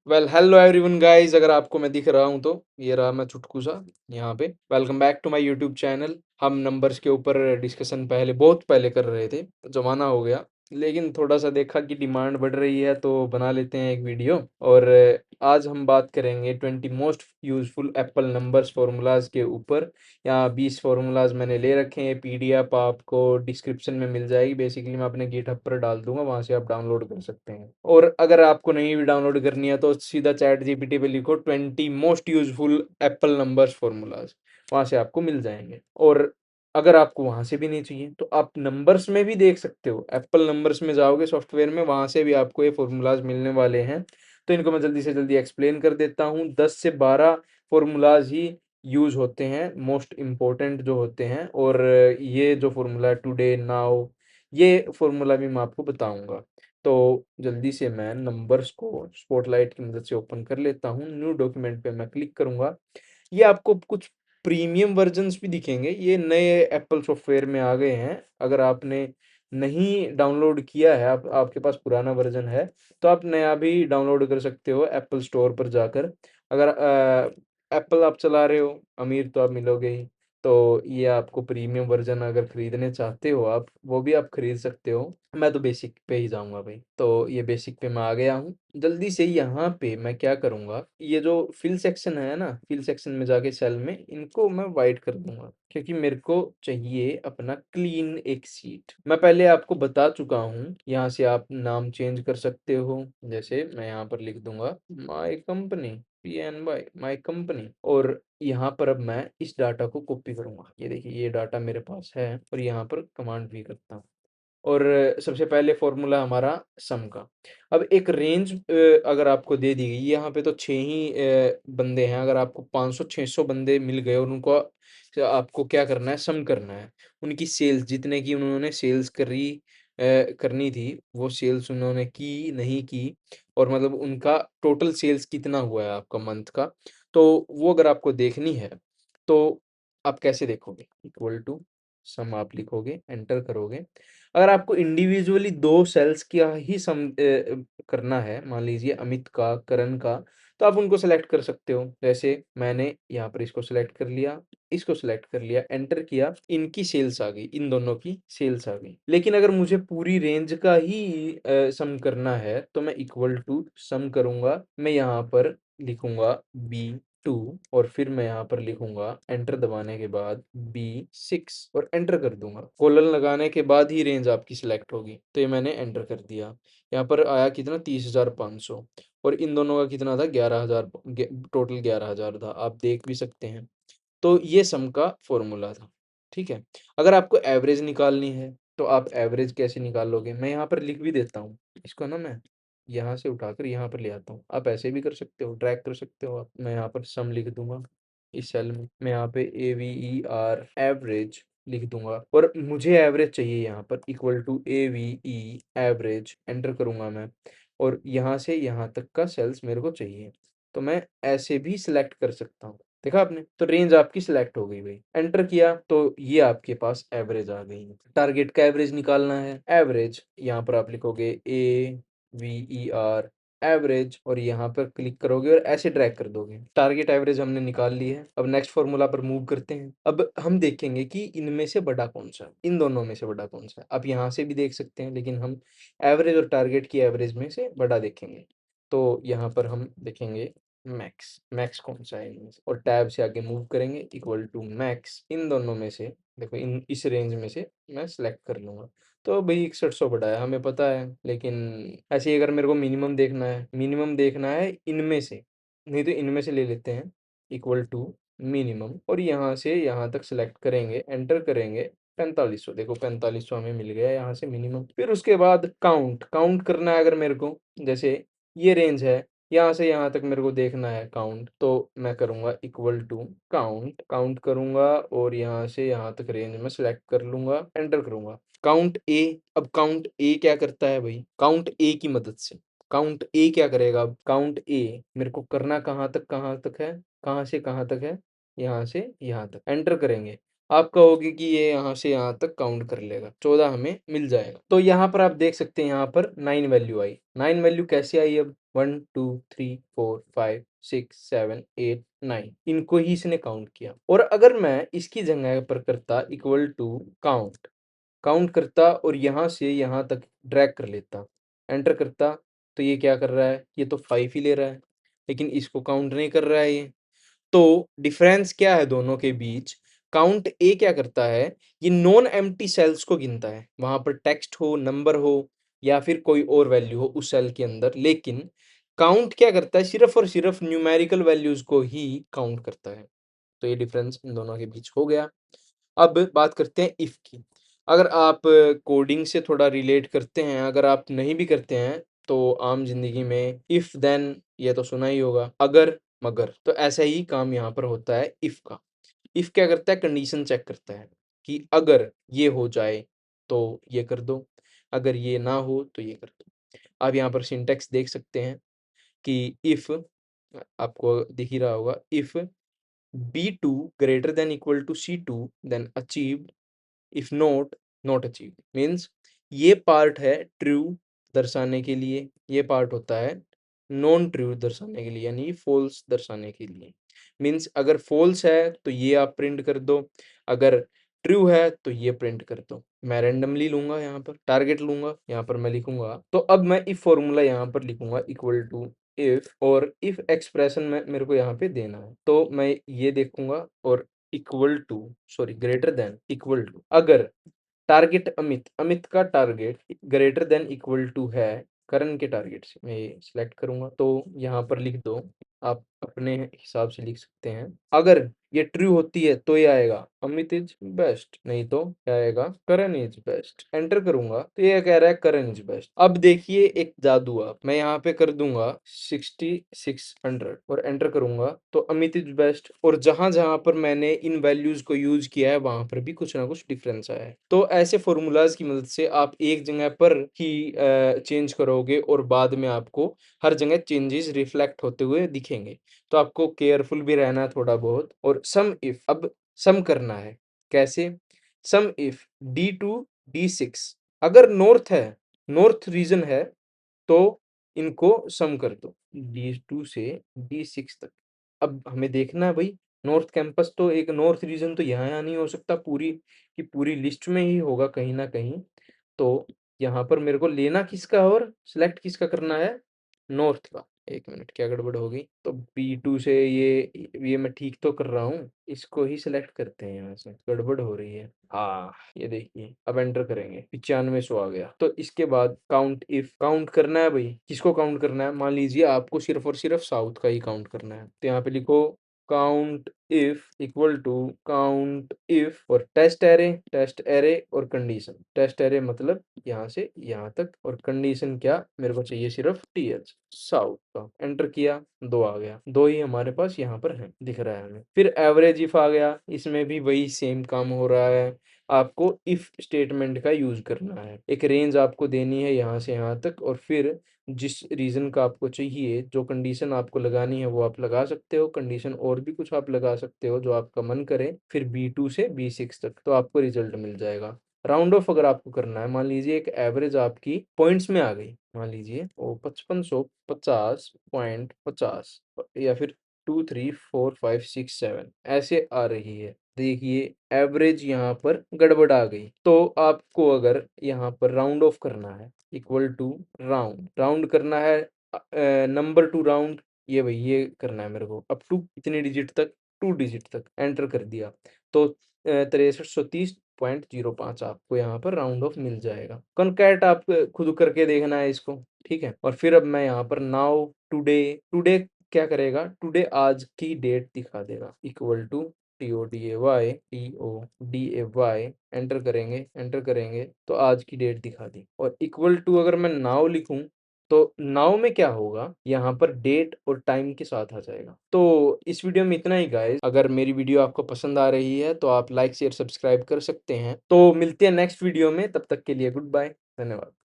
Hello everyone guys, अगर आपको मैं दिख रहा हूँ तो ये रहा मैं चुटकू सा यहाँ पे। Welcome back to my YouTube channel. हम नंबर्स के ऊपर डिस्कशन पहले बहुत पहले कर रहे थे, ज़माना हो गया, लेकिन थोड़ा सा देखा कि डिमांड बढ़ रही है तो बना लेते हैं एक वीडियो। और आज हम बात करेंगे 20 most useful Apple numbers formulas के ऊपर। यहाँ 20 फार्मूलाज मैंने ले रखे हैं, पीडीएफ आपको डिस्क्रिप्शन में मिल जाएगी। बेसिकली मैं अपने गिटहब पर डाल दूंगा, वहां से आप डाउनलोड कर सकते हैं। और अगर आपको नहीं भी डाउनलोड करनी है तो सीधा चैट जीपीटी पे लिखो 20 most useful Apple numbers formulas, वहां से आपको मिल जाएंगे। और अगर आपको वहां से भी नहीं चाहिए तो आप नंबर्स में भी देख सकते हो। एप्पल नंबर्स में जाओगे सॉफ्टवेयर में, वहां से भी आपको ये फार्मूलाज मिलने वाले हैं। तो इनको मैं जल्दी से जल्दी एक्सप्लेन कर देता हूँ। 10 से 12 फार्मूलाज ही यूज होते हैं, मोस्ट इम्पोर्टेंट जो होते हैं। और ये जो फार्मूला टुडे नाउ, ये फार्मूला भी मैं आपको बताऊंगा। तो जल्दी से मैं नंबर्स को स्पॉटलाइट की मदद से ओपन कर लेता हूँ। न्यू डॉक्यूमेंट पे मैं क्लिक करूंगा। ये आपको कुछ प्रीमियम वर्जन्स भी दिखेंगे, ये नए एप्पल सॉफ्टवेयर में आ गए हैं। अगर आपने नहीं डाउनलोड किया है, आपके पास पुराना वर्जन है, तो आप नया भी डाउनलोड कर सकते हो एप्पल स्टोर पर जाकर। अगर एप्पल आप चला रहे हो, अमीर तो आप मिलोगे ही। तो ये आपको प्रीमियम वर्जन अगर खरीदने चाहते हो आप, वो भी आप खरीद सकते हो। मैं तो बेसिक पे ही जाऊंगा भाई। तो ये बेसिक पे मैं आ गया हूँ। जल्दी से यहाँ पे मैं क्या करूँगा, ये जो फिल सेक्शन है ना, फिल सेक्शन में जाके सेल में इनको मैं वाइट कर दूंगा, क्योंकि मेरे को चाहिए अपना क्लीन एक सीट। मैं पहले आपको बता चुका हूँ, यहाँ से आप नाम चेंज कर सकते हो। जैसे मैं यहाँ पर लिख दूंगा my company, PNY my company. और यहाँ पर अब मैं इस डाटा को कॉपी करूंगा। ये देखिए, ये डाटा मेरे पास है और यहाँ पर कमांड भी करता हूँ। और सबसे पहले फॉर्मूला हमारा सम का। अब एक रेंज अगर आपको दे दी गई, यहाँ पे तो 6 ही बंदे हैं। अगर आपको 500-600 बंदे मिल गए और उनको आपको क्या करना है, सम करना है। उनकी सेल्स जितने की उन्होंने सेल्स करनी थी, वो सेल्स उन्होंने की नहीं की, और मतलब उनका टोटल सेल्स कितना हुआ है आपका मंथ का, तो वो अगर आपको देखनी है तो आप कैसे देखोगे, इक्वल टू सम आप लिखोगे, एंटर करोगे। अगर आपको इंडिविजुअली दो सेल्स का ही सम करना है, मान लीजिए अमित का, करण का, तो आप उनको सेलेक्ट कर सकते हो। जैसे मैंने यहाँ पर इसको सेलेक्ट कर लिया, इसको सेलेक्ट कर लिया, एंटर किया, इनकी सेल्स आ गई, इन दोनों की सेल्स आ गई। लेकिन अगर मुझे पूरी रेंज का ही सम करना है तो मैं इक्वल टू सम करूंगा। मैं यहाँ पर लिखूंगा B2, और फिर मैं यहाँ पर लिखूंगा एंटर दबाने के बाद B6 और एंटर कर दूंगा। कोलन लगाने के बाद ही रेंज आपकी सिलेक्ट होगी। तो ये मैंने एंटर कर दिया। यहाँ पर आया कितना, 30,500। और इन दोनों का कितना था, 11,000। टोटल 11,000 था, आप देख भी सकते हैं। तो ये सम का फॉर्मूला था। ठीक है। अगर आपको एवरेज निकालनी है तो आप एवरेज कैसे निकालोगे, मैं यहाँ पर लिख भी देता हूँ। इसको ना मैं यहाँ से उठाकर यहाँ पर ले आता हूँ। आप ऐसे भी कर सकते हो, ड्रैग कर सकते हो आप। मैं यहाँ पर सम लिख दूंगा इस सेल में। मैं यहाँ पे AVER एवरेज लिख दूंगा, और मुझे एवरेज चाहिए यहाँ पर, equal to AVE average, enter करूंगा मैं। और यहाँ से यहाँ तक का सेल्स मेरे को चाहिए, तो मैं ऐसे भी सिलेक्ट कर सकता हूँ। देखा आपने, तो रेंज आपकी सिलेक्ट हो गई भाई। एंटर किया तो ये आपके पास एवरेज आ गई। टारगेट का एवरेज निकालना है, एवरेज यहाँ पर आप लिखोगे AVER एवरेज, और यहाँ पर क्लिक करोगे और ऐसे ड्रैग कर दोगे। टारगेट एवरेज हमने निकाल ली है। अब नेक्स्ट फॉर्मूला पर मूव करते हैं। अब हम देखेंगे कि इनमें से बड़ा कौन सा है, इन दोनों में से बड़ा कौन सा है। आप यहाँ से भी देख सकते हैं, लेकिन हम एवरेज और टारगेट की एवरेज में से बड़ा देखेंगे। तो यहाँ पर हम देखेंगे मैक्स, मैक्स कौन सा है इनमें से, और टैब से आगे मूव करेंगे, इक्वल टू मैक्स। इन दोनों में से देखो, इन इस रेंज में से मैं सेलेक्ट कर लूंगा। तो भाई 6100 बड़ा है, हमें पता है, लेकिन ऐसे ही अगर मेरे को मिनिमम देखना है, मिनिमम देखना है इनमें से, नहीं तो इनमें से ले लेते हैं, इक्वल टू मिनिमम, और यहाँ से यहाँ तक सेलेक्ट करेंगे, एंटर करेंगे। 4500, देखो 4500 हमें मिल गया यहाँ से मिनिमम। फिर उसके बाद काउंट, काउंट करना है अगर मेरे को, जैसे ये रेंज है, यहाँ से यहाँ तक मेरे को देखना है काउंट, तो मैं करूँगा इक्वल टू काउंट, काउंट करूँगा, और यहाँ से यहाँ तक रेंज में सेलेक्ट कर लूँगा, एंटर करूँगा। काउंट ए, अब काउंट ए क्या करता है भाई, काउंट ए की मदद से, काउंट ए क्या करेगा, अब काउंट ए मेरे को करना कहाँ तक है, कहाँ से कहाँ तक है, यहाँ से यहाँ तक, एंटर करेंगे। आप कहोगे कि ये यहाँ से यहाँ तक काउंट कर लेगा, 14 हमें मिल जाएगा। तो यहाँ पर आप देख सकते हैं, यहाँ पर 9 वैल्यू आई। 9 वैल्यू कैसे आई अब, 1 2 3 4 5 6 7 8 9 इनको ही इसने काउंट किया। और अगर मैं इसकी जगह पर करता इक्वल टू काउंट, काउंट करता और यहाँ से यहाँ तक ड्रैग कर लेता, एंटर करता, तो ये क्या कर रहा है, ये तो 5 ही ले रहा है, लेकिन इसको काउंट नहीं कर रहा है ये। तो डिफरेंस क्या है दोनों के बीच? काउंट ए क्या करता है, ये नॉन एम्प्टी सेल्स को गिनता है, वहां पर टेक्स्ट हो, नंबर हो या फिर कोई और वैल्यू हो उस सेल के अंदर, लेकिन काउंट क्या करता है, सिर्फ और सिर्फ न्यूमेरिकल वैल्यूज को ही काउंट करता है। तो ये डिफरेंस इन दोनों के बीच हो गया। अब बात करते हैं इफ की। अगर आप कोडिंग से थोड़ा रिलेट करते हैं, अगर आप नहीं भी करते हैं तो आम जिंदगी में इफ देन ये तो सुना ही होगा, अगर मगर, तो ऐसा ही काम यहाँ पर होता है इफ का। इफ क्या करता है, कंडीशन चेक करता है कि अगर ये हो जाए तो ये कर दो, अगर ये ना हो तो ये कर दो। आप यहाँ पर सिंटेक्स देख सकते हैं कि इफ, आपको दिख ही रहा होगा, if B2 greater than equal to C2 then achieved, if not not achieved। Means ये पार्ट है ट्रू दर्शाने के लिए, ये पार्ट होता है नॉन ट्रू दर्शाने के लिए, यानी फॉल्स दर्शाने के लिए। मीन्स अगर फॉल्स है तो ये आप प्रिंट कर दो, अगर ट्रू है तो ये प्रिंट कर दो। मैं रैंडमली लूंगा, यहाँ पर टारगेट लूंगा, यहाँ पर मैं लिखूंगा, तो अब मैं इफ फॉर्मूला यहाँ पर लिखूंगा इक्वल टू इफ, और इफ एक्सप्रेशन में मेरे को यहाँ पे देना है, तो मैं ये देखूंगा और equal to, sorry greater than, equal to, अगर टारगेट अमित, अमित का target greater than equal to है करण के टारगेट से, मैं ये सिलेक्ट करूंगा, तो यहाँ पर लिख दो, आप अपने हिसाब से लिख सकते हैं। अगर ये ट्रू होती है तो ये आएगा अमित इज बेस्ट, नहीं तो क्या आएगा, करण इज बेस्ट। एंटर करूंगा तो ये कह रहा है करण इज बेस्ट। अब देखिए एक जादू, आप मैं यहाँ पे कर दूंगा 6600 और एंटर करूंगा तो अमित इज बेस्ट, और जहां जहां पर मैंने इन वैल्यूज को यूज किया है वहां पर भी कुछ ना कुछ डिफरेंस आया है। तो ऐसे फॉर्मूलाज की मदद से आप एक जगह पर ही चेंज करोगे और बाद में आपको हर जगह चेंजेस रिफ्लेक्ट होते हुए दिखेंगे। तो आपको केयरफुल भी रहना है थोड़ा बहुत। और सम इफ, अब सम करना है कैसे, सम इफ D2 D6, अगर नॉर्थ है, नॉर्थ रीजन है, तो इनको सम कर दो D2 से D6 तक। अब हमें देखना है भाई, नॉर्थ कैंपस तो एक नॉर्थ रीजन तो यहाँ नहीं हो सकता, पूरी की पूरी लिस्ट में ही होगा कहीं ना कहीं। तो यहाँ पर मेरे को लेना किसका और सिलेक्ट किसका करना है, नॉर्थ का। एक मिनट, क्या गड़बड़ हो गई, तो B2 से ये मैं ठीक तो कर रहा हूँ, इसको ही सिलेक्ट करते हैं, यहाँ से गड़बड़ हो रही है। हाँ ये देखिए, अब एंटर करेंगे 9500 आ गया। तो इसके बाद काउंट इफ, काउंट करना है भाई, किसको काउंट करना है, मान लीजिए आपको सिर्फ और सिर्फ साउथ का ही काउंट करना है, तो यहाँ पे लिखो count if equal to count if और टेस्ट एरे, टेस्ट एरे और कंडीशन। टेस्ट एरे मतलब यहाँ से यहाँ तक, और कंडीशन क्या, मेरे को चाहिए सिर्फ TH साउथ का। एंटर किया, 2 आ गया, 2 ही हमारे पास यहाँ पर है, दिख रहा है हमें। फिर एवरेज इफ आ गया, इसमें भी वही सेम काम हो रहा है, आपको इफ स्टेटमेंट का यूज करना है। एक रेंज आपको देनी है यहाँ से यहाँ तक, और फिर जिस रीजन का आपको चाहिए, जो कंडीशन आपको लगानी है वो आप लगा सकते हो, कंडीशन और भी कुछ आप लगा सकते हो जो आपका मन करे, फिर B2 से B6 तक, तो आपको रिजल्ट मिल जाएगा। राउंड ऑफ अगर आपको करना है, मान लीजिए एक एवरेज आपकी पॉइंट्स में आ गई, मान लीजिए वो 5550.50 या फिर 2 3 4 5 6 7 ऐसे आ रही है। देखिए एवरेज यहाँ पर गड़बड़ आ गई, तो आपको अगर यहाँ पर राउंड ऑफ करना है, इक्वल टू राउंड, राउंड करना है नंबर टू राउंड, ये भाई ये करना है मेरे को अप टू इतने डिजिट तक, 2 डिजिट तक। एंटर कर दिया तो 6330.05 आपको यहाँ पर राउंड ऑफ मिल जाएगा। कॉन्कैट आप खुद करके देखना है इसको, ठीक है। और फिर अब मैं यहाँ पर नाउ टुडे, टुडे क्या करेगा, टुडे आज की डेट दिखा देगा, इक्वल टू TODAY एंटर करेंगे, एंटर करेंगे तो आज की डेट दिखा दी। और इक्वल टू अगर मैं नाउ लिखूं तो नाउ में क्या होगा, यहाँ पर डेट और टाइम के साथ आ जाएगा। तो इस वीडियो में इतना ही गाइस। अगर मेरी वीडियो आपको पसंद आ रही है तो आप लाइक शेयर सब्सक्राइब कर सकते हैं। तो मिलते हैं नेक्स्ट वीडियो में, तब तक के लिए गुड बाय, धन्यवाद।